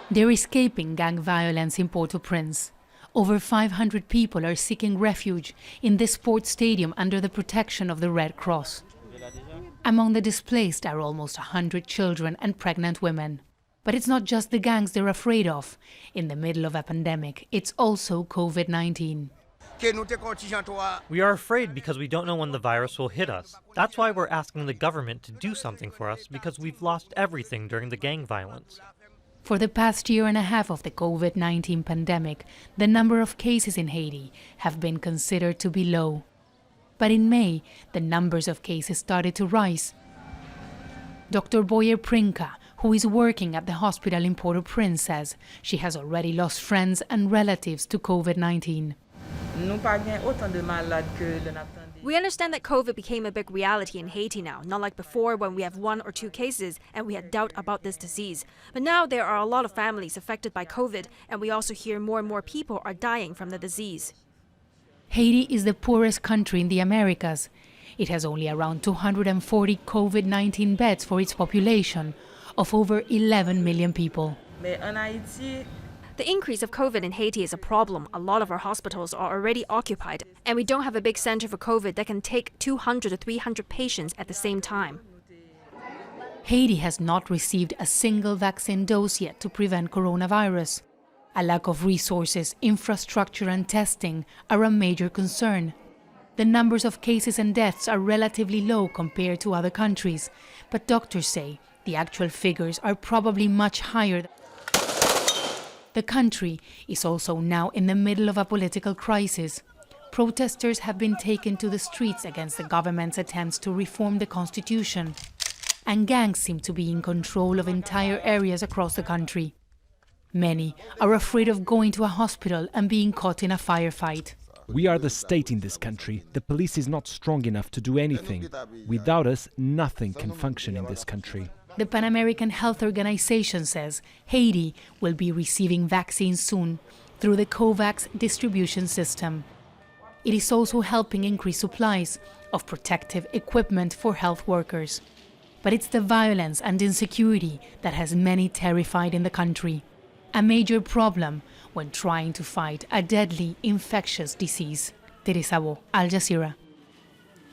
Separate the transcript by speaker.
Speaker 1: They're escaping gang violence in Port-au-Prince. Over 500 people are seeking refuge in this sports stadium under the protection of the Red Cross. Among the displaced are almost 100 children and pregnant women. But it's not just the gangs they're afraid of. In the middle of a pandemic, it's also COVID-19.
Speaker 2: We are afraid because we don't know when the virus will hit us. That's why we're asking the government to do something for us, because we've lost everything during the gang violence.
Speaker 1: For the past year and a half of the COVID-19 pandemic, the number of cases in Haiti have been considered to be low. But in May, the numbers of cases started to rise. Dr. Boyer Prinka, who is working at the hospital in Port-au-Prince, says she has already lost friends and relatives to COVID-19.
Speaker 3: We understand that COVID became a big reality in Haiti now, not like before when we have 1 or 2 cases and we had doubt about this disease. But now there are a lot of families affected by COVID, and we also hear more and more people are dying from the disease.
Speaker 1: Haiti is the poorest country in the Americas. It has only around 240 COVID-19 beds for its population of over 11 million people.
Speaker 3: The increase of COVID in Haiti is a problem. A lot of our hospitals are already occupied, and we don't have a big center for COVID that can take 200 to 300 patients at the same time.
Speaker 1: Haiti has not received a single vaccine dose yet to prevent coronavirus. A lack of resources, infrastructure and testing are a major concern. The numbers of cases and deaths are relatively low compared to other countries, but doctors say the actual figures are probably much higher. The country is also now in the middle of a political crisis. Protesters have been taken to the streets against the government's attempts to reform the constitution. And gangs seem to be in control of entire areas across the country. Many are afraid of going to a hospital and being caught in a firefight.
Speaker 4: We are the state in this country. The police is not strong enough to do anything. Without us, nothing can function in this country.
Speaker 1: The Pan American Health Organization says Haiti will be receiving vaccines soon through the COVAX distribution system. It is also helping increase supplies of protective equipment for health workers. But it's the violence and insecurity that has many terrified in the country. A major problem when trying to fight a deadly infectious disease. Teresa, Al Jazeera.